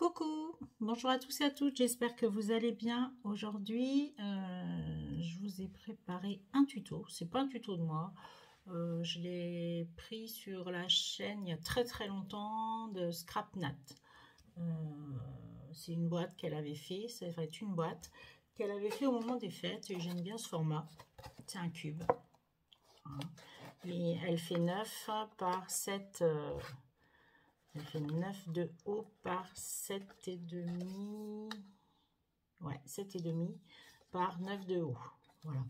Coucou, bonjour à tous et à toutes, j'espère que vous allez bien. Aujourd'hui, je vous ai préparé un tuto, c'est pas un tuto de moi, je l'ai pris sur la chaîne il y a très longtemps de Scrapnat. C'est une boîte qu'elle avait fait, ça va être une boîte qu'elle avait fait au moment des fêtes et j'aime bien ce format, c'est un cube. Et elle fait 9 par 7. Elle fait 9 de haut par 7,5. Ouais, 7,5 par 9 de haut. Voilà.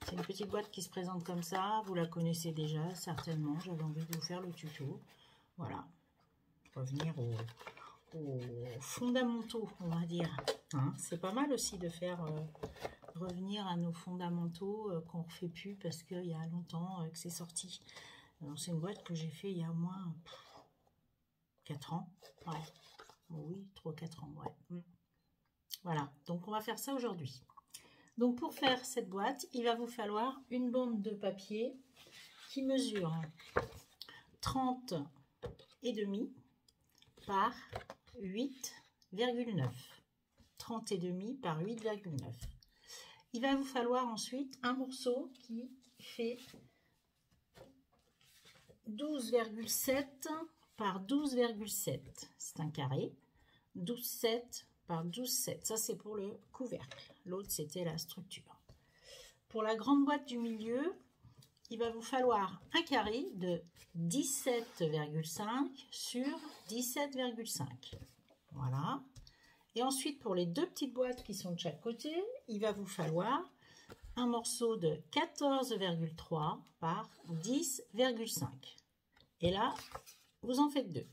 C'est une petite boîte qui se présente comme ça. Vous la connaissez déjà, certainement. J'avais envie de vous faire le tuto. Voilà. Revenir aux fondamentaux, on va dire. Hein, c'est pas mal aussi de faire revenir à nos fondamentaux qu'on ne refait plus parce qu'il y a longtemps que c'est sorti. C'est une boîte que j'ai fait il y a au moins 4 ans, ouais, oui, 3-4 ans, ouais. Voilà, donc on va faire ça aujourd'hui. Donc pour faire cette boîte, il va vous falloir une bande de papier qui mesure 30,5 par 8,9. 30,5 par 8,9. Il va vous falloir ensuite un morceau qui fait 12,7 par 12,7, c'est un carré, 12,7 par 12,7, ça c'est pour le couvercle, l'autre c'était la structure. Pour la grande boîte du milieu, il va vous falloir un carré de 17,5 sur 17,5, voilà. Et ensuite pour les deux petites boîtes qui sont de chaque côté, il va vous falloir un morceau de 14,3 par 10,5. Et là, vous en faites deux.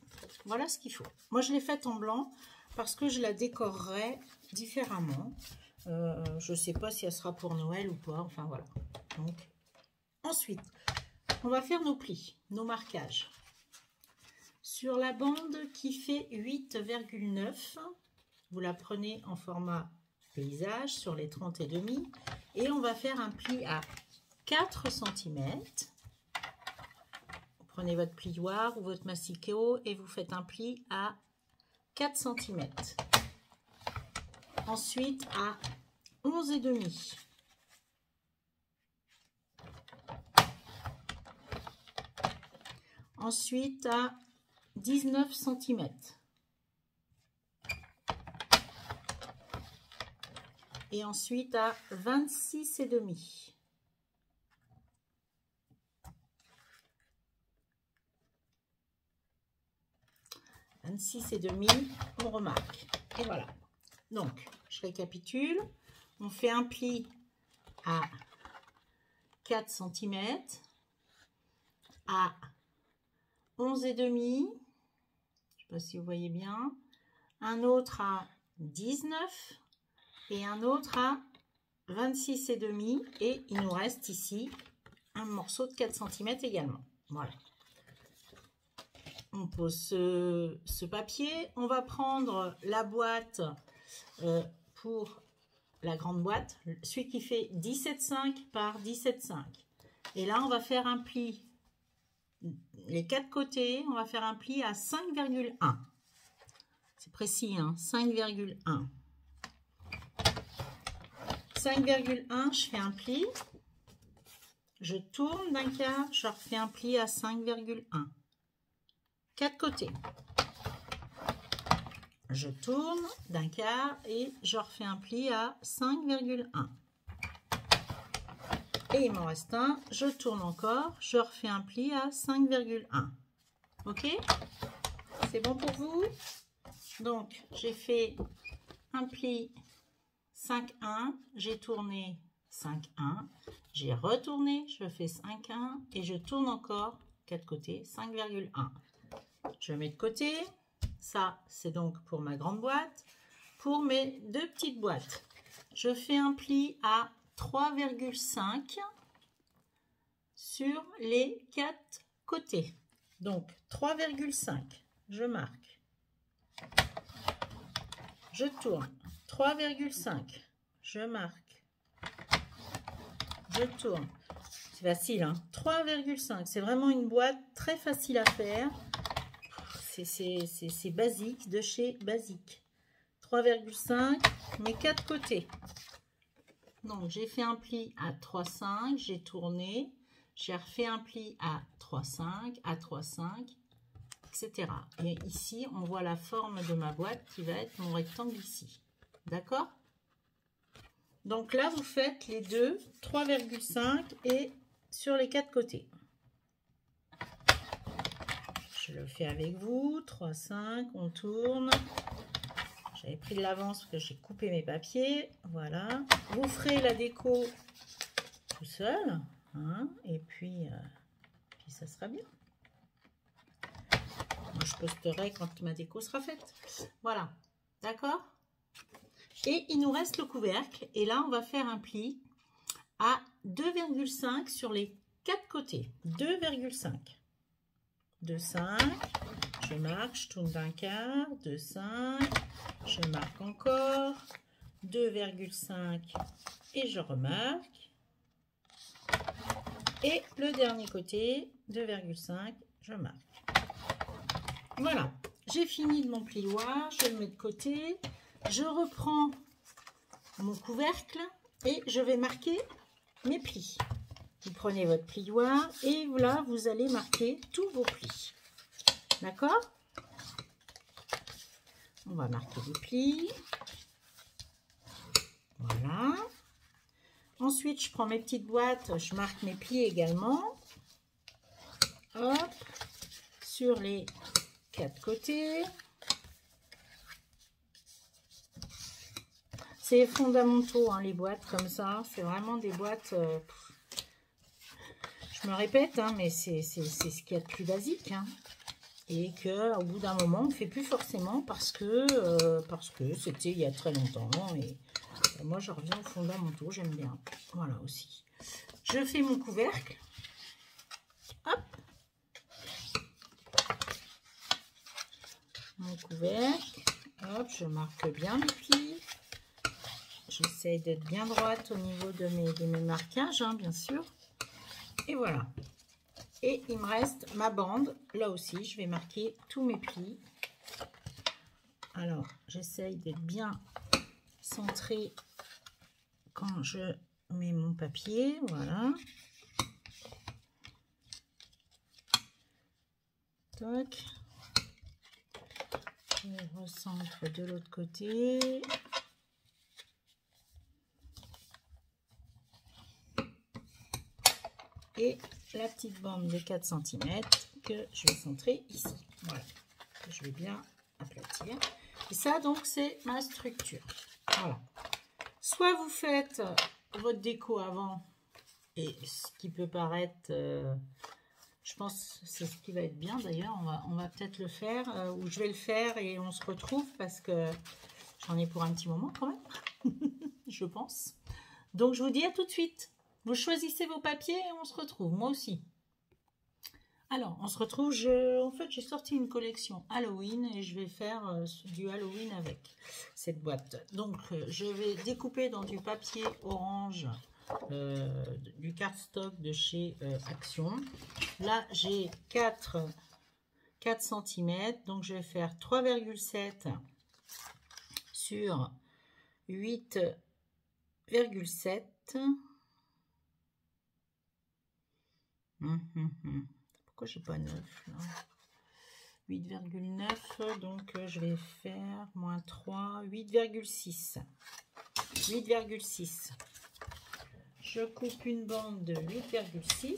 Voilà ce qu'il faut. Moi, je l'ai faite en blanc parce que je la décorerai différemment. Je ne sais pas si elle sera pour Noël ou pas. Enfin, voilà. Donc, ensuite, on va faire nos plis, nos marquages. Sur la bande qui fait 8,9, vous la prenez en format paysage sur les 30,5 et on va faire un pli à 4 cm. Prenez votre plioir ou votre masticot et vous faites un pli à 4 cm. Ensuite à 11,5. Ensuite à 19 cm. Et ensuite à 26,5. On remarque. Et voilà. Donc, je récapitule. On fait un pli à 4 cm, à 11,5. Je ne sais pas si vous voyez bien. Un autre à 19 et un autre à 26,5. Et il nous reste ici un morceau de 4 cm également. Voilà. On pose ce papier, on va prendre la boîte pour la grande boîte, celui qui fait 17,5 par 17,5. Et là, on va faire un pli, les quatre côtés, on va faire un pli à 5,1. C'est précis, hein, 5,1. 5,1, je fais un pli, je tourne d'un quart, je refais un pli à 5,1. 4 côtés. Je tourne d'un quart et je refais un pli à 5,1. Et il m'en reste un. Je tourne encore. Je refais un pli à 5,1. Ok? C'est bon pour vous? Donc, j'ai fait un pli 5,1. J'ai tourné 5,1. J'ai retourné. Je fais 5,1 et je tourne encore 4 côtés 5,1. Je mets de côté, ça c'est donc pour ma grande boîte. Pour mes deux petites boîtes, je fais un pli à 3,5 sur les 4 côtés. Donc 3,5, je marque. Je tourne, 3,5, je marque. Je tourne. C'est facile, hein, 3,5, c'est vraiment une boîte très facile à faire. C'est basique, de chez Basique. 3,5 mes 4 côtés. Donc j'ai fait un pli à 3,5, j'ai tourné, j'ai refait un pli à 3,5, à 3,5, etc. Et ici, on voit la forme de ma boîte qui va être mon rectangle ici. D'accord? Donc là, vous faites les deux, 3,5 et sur les 4 côtés. Je le fais avec vous, 3,5, on tourne. J'avais pris de l'avance parce que j'ai coupé mes papiers. Voilà. Vous ferez la déco tout seul. Hein, et puis ça sera bien. Moi, je posterai quand ma déco sera faite. Voilà. D'accord? Et il nous reste le couvercle. Et là, on va faire un pli à 2,5 sur les 4 côtés. 2,5. 2,5. Je marque, je tourne d'un quart. 2,5. Je marque encore. 2,5. Et je remarque. Et le dernier côté, 2,5. Je marque. Voilà. J'ai fini de mon plioir. Je le mets de côté. Je reprends mon couvercle et je vais marquer mes plis. Vous prenez votre plioir et là, vous allez marquer tous vos plis. D'accord? On va marquer les plis. Voilà. Ensuite, je prends mes petites boîtes, je marque mes plis également. Hop, sur les 4 côtés. C'est fondamentaux, hein, les boîtes comme ça. C'est vraiment des boîtes... je me répète, hein, mais c'est ce qu'il y a de plus basique. Hein. Et qu'au bout d'un moment, on ne fait plus forcément parce que c'était il y a très longtemps. Et moi, je reviens aux fondamentaux, j'aime bien. Voilà aussi. Je fais mon couvercle. Hop. Mon couvercle. Hop, je marque bien mes plis. J'essaie d'être bien droite au niveau de mes marquages, hein, bien sûr. Et voilà. Et il me reste ma bande. Là aussi, je vais marquer tous mes plis. Alors, j'essaye d'être bien centré quand je mets mon papier. Voilà. Toc. Je recentre de l'autre côté. Et la petite bande de 4 cm que je vais centrer ici. Voilà. Que je vais bien aplatir. Et ça, donc, c'est ma structure. Voilà. Soit vous faites votre déco avant, et ce qui peut paraître, je pense que c'est ce qui va être bien d'ailleurs, on va peut-être le faire, ou je vais le faire et on se retrouve parce que j'en ai pour un petit moment quand même, je pense. Donc, je vous dis à tout de suite. Vous choisissez vos papiers et on se retrouve, moi aussi. Alors, on se retrouve, en fait, j'ai sorti une collection Halloween et je vais faire du Halloween avec cette boîte. Donc, je vais découper dans du papier orange, du cardstock de chez Action. Là, j'ai 4 cm, donc je vais faire 3,7 sur 8,7. Pourquoi j'ai pas 9 là? 8,9, donc je vais faire moins 3, 8,6. 8,6. Je coupe une bande de 8,6.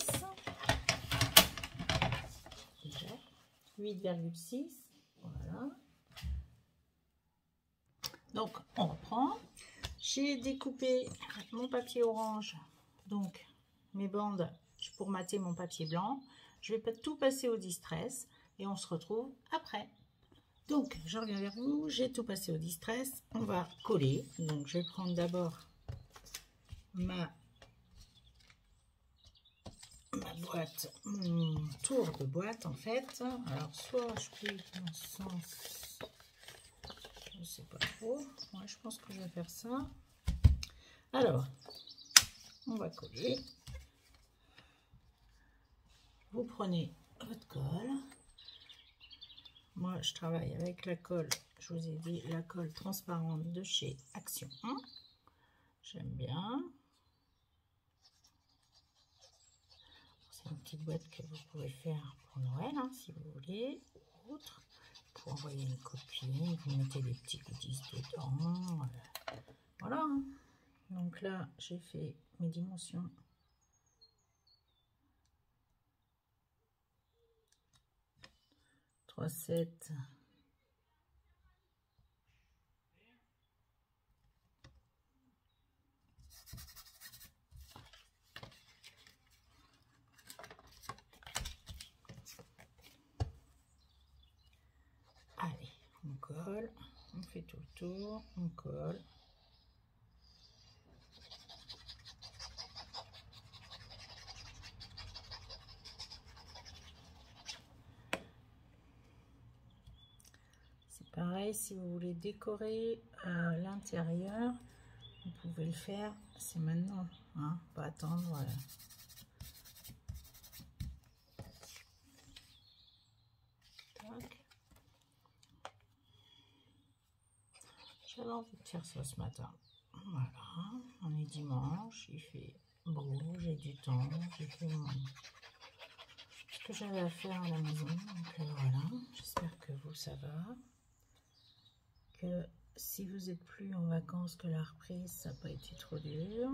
Déjà. 8,6. Voilà. Donc, on reprend. J'ai découpé mon papier orange, donc mes bandes pour mater mon papier blanc. Je vais tout passer au distress et on se retrouve après. Donc, je reviens vers vous. J'ai tout passé au distress. On va coller. Donc, je vais prendre d'abord ma boîte, mon tour de boîte en fait. Alors, soit je plie dans ce sens, je ne sais pas trop. Moi, je pense que je vais faire ça. Alors, on va coller. Vous prenez votre colle. Moi, je travaille avec la colle je vous ai dit la colle transparente de chez Action 1. J'aime bien. C'est une petite boîte que vous pouvez faire pour Noël, hein, si vous voulez, ou autre. Pour envoyer une copine, vous mettez des petits goodies dedans. Voilà. Donc là, j'ai fait mes dimensions. Trois, 7. Allez, on colle, on fait tout le tour, on colle. C'est pareil, si vous voulez décorer l'intérieur, vous pouvez le faire, c'est maintenant, hein, pas attendre. J'avais envie de faire ça ce matin. Voilà, on est dimanche, il fait beau, j'ai du temps, j'ai fait ce que j'avais à faire à la maison. Donc voilà, j'espère que vous ça va. Que si vous êtes plus en vacances, que la reprise, ça n'a pas été trop dur.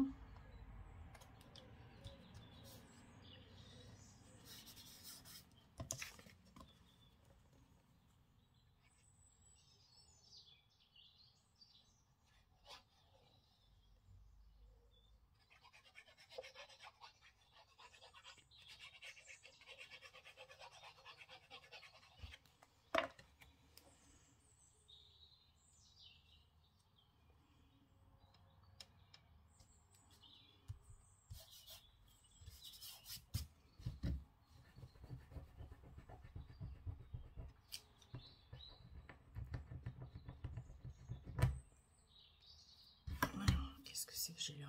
Qu'est-ce que c'est que j'ai là?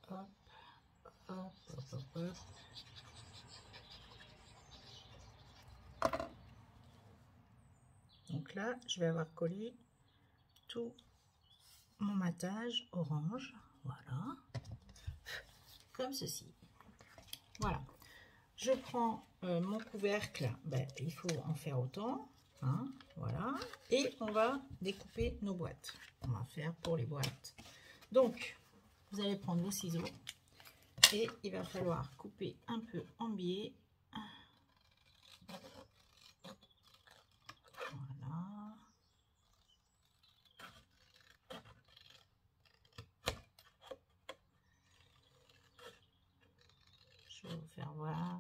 Hop, hop, hop, hop, hop. Donc là, je vais avoir collé tout mon matage orange, voilà, comme ceci. Voilà, je prends mon couvercle, ben, il faut en faire autant, hein, voilà, et on va découper nos boîtes. On va faire pour les boîtes. Donc, vous allez prendre vos ciseaux et il va falloir couper un peu en biais. Voilà. Je vais vous faire voir.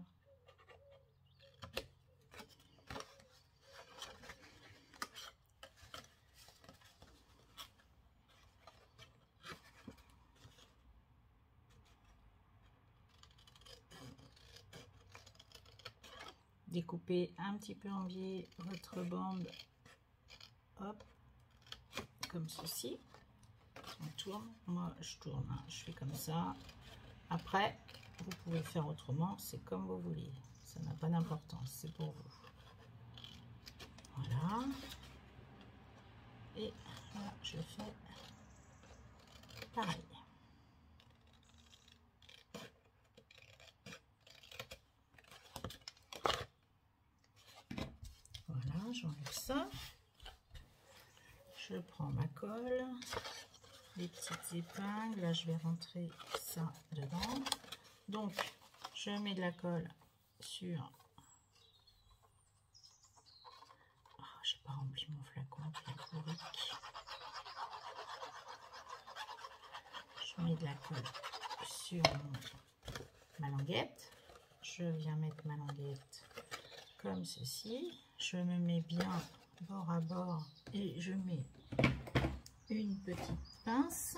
Découpez un petit peu en biais votre bande, hop, comme ceci. On tourne, moi je tourne, hein, je fais comme ça. Après, vous pouvez faire autrement, c'est comme vous voulez, ça n'a pas d'importance, c'est pour vous. Voilà. Et là, je fais pareil. Voilà, j'enlève ça. Je prends ma colle, les petites épingles, là je vais rentrer ça dedans. Donc, je mets de la colle sur... Oh, j'ai pas rempli mon flacon calcolique. Je mets de la colle sur ma languette. Je viens mettre ma languette comme ceci. Je me mets bien bord à bord et je mets une petite pince.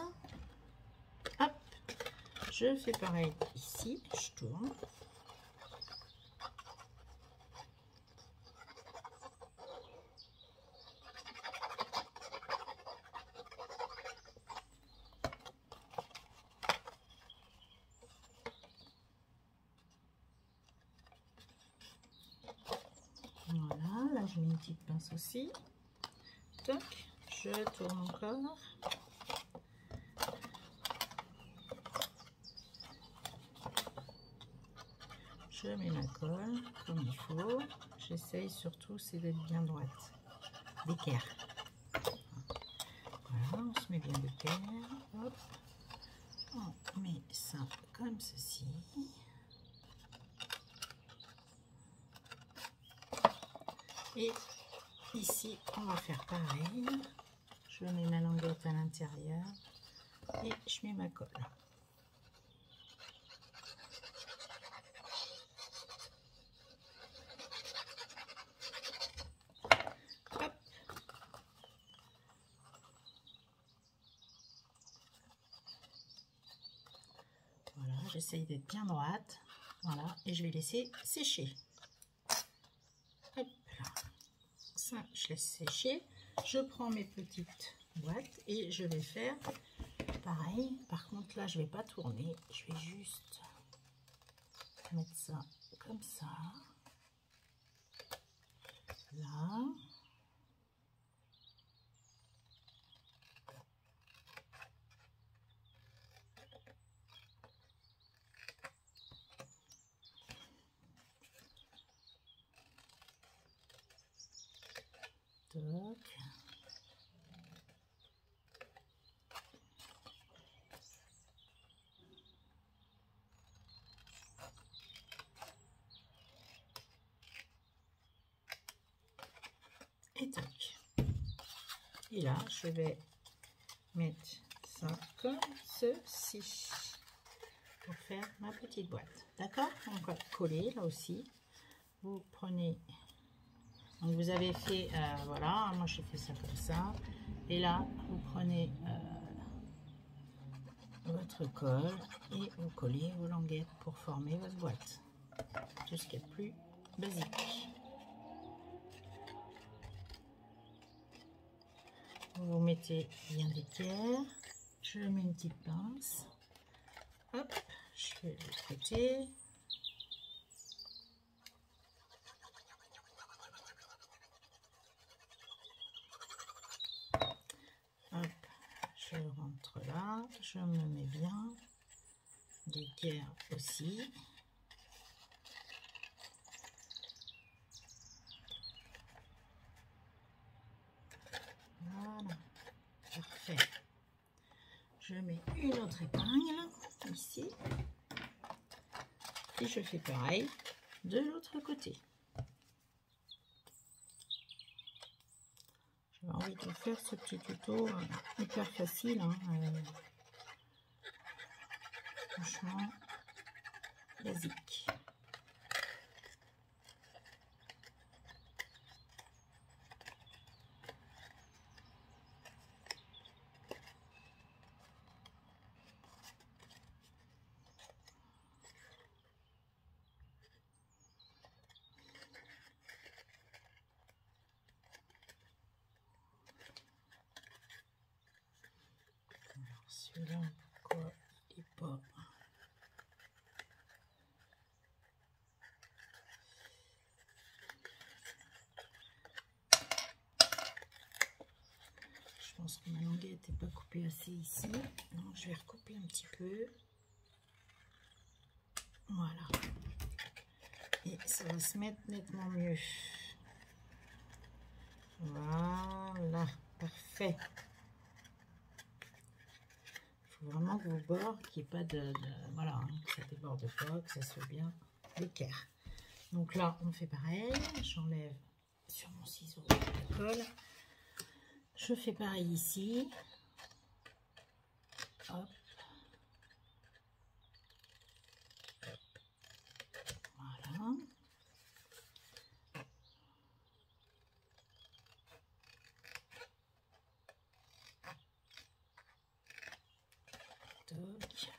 Hop, je fais pareil ici, je tourne. Voilà, là je mets une petite pince aussi. Toc, je tourne encore. Je mets ma colle comme il faut. J'essaye surtout c'est d'être bien droite. D'équerre. Voilà, on se met bien d'équerre. Hop. On met ça comme ceci. Et ici, on va faire pareil. Je mets ma languette à l'intérieur et je mets ma colle. Hop. Voilà, j'essaye d'être bien droite. Voilà, et je vais laisser sécher. Hop là. Ça, je laisse sécher. Je prends mes petites boîtes et je vais faire pareil. Par contre, là, je vais pas tourner. Je vais juste mettre ça comme ça. Là. Toc. Et toc. Et là, je vais mettre ça comme ceci pour faire ma petite boîte. D'accord? On va coller là aussi. Vous prenez, donc vous avez fait, voilà, moi j'ai fait ça comme ça. Et là, vous prenez votre colle et vous collez vos languettes pour former votre boîte. Tout ce qui est le plus basique. Vous mettez bien d'équerre. Je mets une petite pince. Hop, je fais de l'autre côté. Hop, je rentre là. Je me mets bien d'équerre aussi. Voilà, parfait. Je mets une autre épingle ici et je fais pareil de l'autre côté. J'ai envie de faire ce petit tuto hyper facile, hein, franchement basique. Celui-là, pourquoi il n'est pas... Je pense que ma languette n'est pas coupée assez ici. Donc je vais recouper un petit peu. Voilà. Et ça va se mettre nettement mieux. Voilà, parfait. Il faut vraiment que vos bords, qu'il n'y ait pas voilà, hein, que ça déborde pas, que ça soit bien d'équerre. Donc là, on fait pareil. J'enlève sur mon ciseau la colle. Je fais pareil ici. Hop. Voilà. Toc.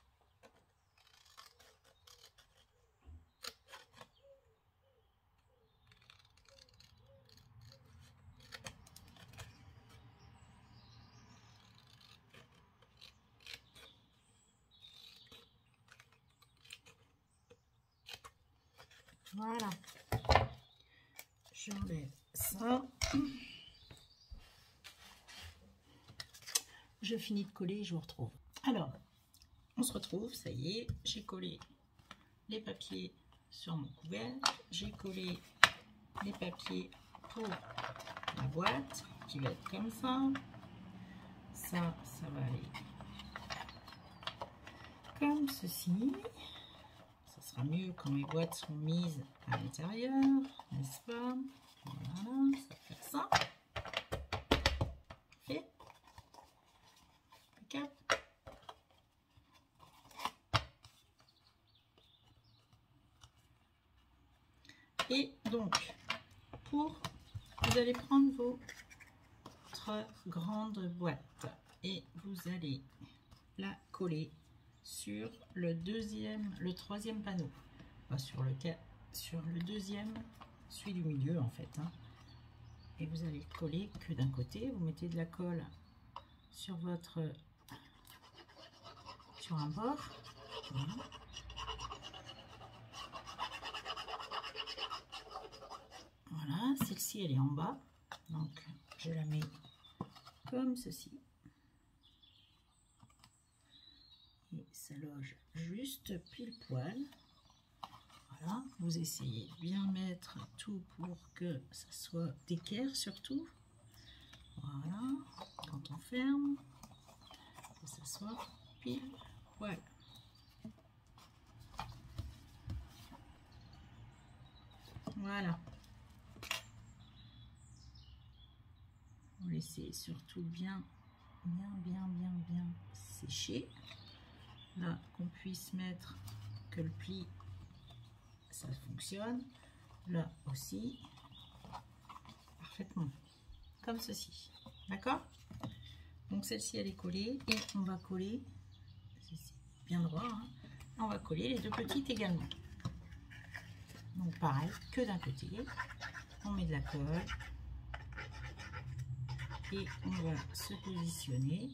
Voilà. J'enlève ça. Je finis de coller et je vous retrouve. Alors, on se retrouve, ça y est, j'ai collé les papiers sur mon couvercle, j'ai collé les papiers pour la boîte qui va être comme ça. Ça va aller comme ceci. Ça sera mieux quand mes boîtes sont mises à l'intérieur, n'est-ce pas? Voilà, ça va faire ça. Parfait. Impeccable. Et donc, vous allez prendre votre grande boîte et vous allez la coller sur le troisième panneau, pas sur le deuxième, celui du milieu en fait, hein. Et vous allez coller que d'un côté. Vous mettez de la colle sur un bord. Voilà. Voilà, celle-ci elle est en bas, donc je la mets comme ceci. Et ça loge juste pile poil. Voilà, vous essayez de bien mettre tout pour que ça soit d'équerre surtout. Voilà, quand on ferme, que ça soit pile poil. Voilà. Vous laissez surtout bien sécher. Là, qu'on puisse mettre que le pli, ça fonctionne. Là aussi, parfaitement. Comme ceci. D'accord? Donc celle-ci, elle est collée. Et on va coller, bien droit, hein, on va coller les deux petites également. Donc pareil, que d'un côté. On met de la colle. Et on va se positionner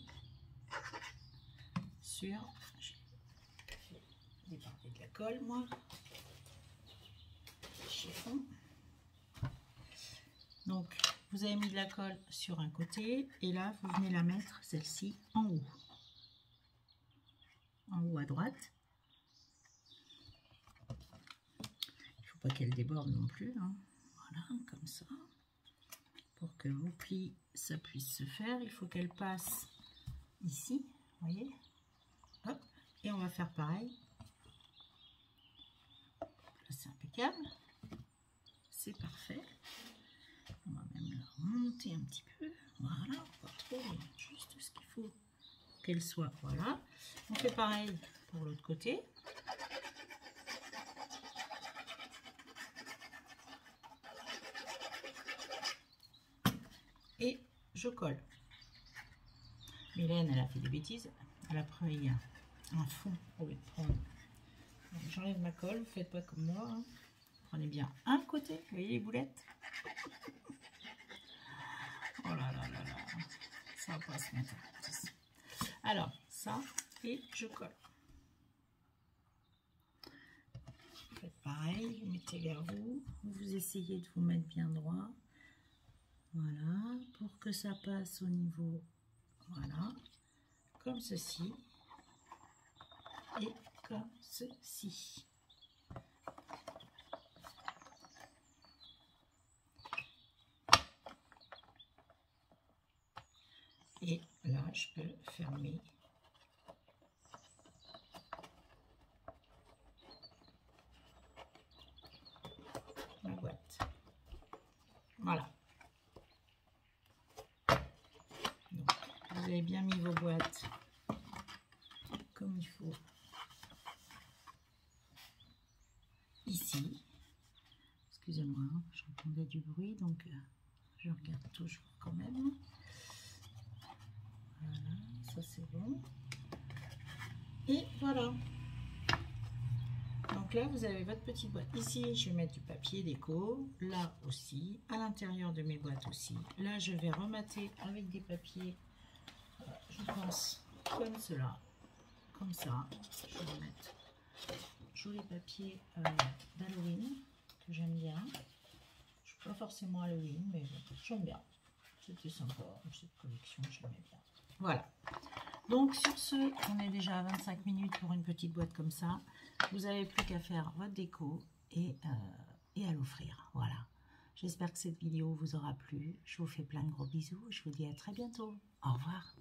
sur... J'ai départé de la colle, moi. Chiffon. Donc, vous avez mis de la colle sur un côté. Et là, vous venez la mettre, celle-ci, en haut. En haut à droite. Il ne faut pas qu'elle déborde non plus, hein. Voilà, comme ça. Pour que vos plis, ça puisse se faire, il faut qu'elle passe ici, vous voyez. Hop, et on va faire pareil. Là, c'est impeccable. C'est parfait. On va même la remonter un petit peu. Voilà, pas trop, juste ce qu'il faut qu'elle soit. Voilà. On fait pareil pour l'autre côté. Et je colle. Mylène, elle a fait des bêtises. Elle a pris un fond au lieu de prendre. J'enlève ma colle, vous faites pas comme moi, hein. Prenez bien un côté, vous voyez les boulettes. Oh là là là là, ça va pas se mettre. Alors, ça, et je colle. Vous faites pareil, vous mettez vers vous, vous essayez de vous mettre bien droit. Voilà, pour que ça passe au niveau, voilà, comme ceci, et comme ceci. Et là, je peux fermer ma boîte. Voilà. Donc, vous avez bien mis vos boîtes comme il faut ici. Excusez-moi, hein, j'entendais du bruit, donc je regarde toujours quand même. Voilà, ça c'est bon. Et voilà. Donc là, vous avez votre petite boîte. Ici, je vais mettre du papier déco. Là aussi, à l'intérieur de mes boîtes aussi. Là, je vais remater avec des papiers, je pense, comme cela. Comme ça. Je vais mettre joli papier d'Halloween que j'aime bien. Je ne suis pas forcément Halloween, mais bon, j'aime bien. C'était sympa, cette collection, j'aimais bien. Voilà. Donc sur ce, on est déjà à 25 minutes pour une petite boîte comme ça. Vous n'avez plus qu'à faire votre déco et à l'offrir. Voilà. J'espère que cette vidéo vous aura plu. Je vous fais plein de gros bisous. Je vous dis à très bientôt. Au revoir.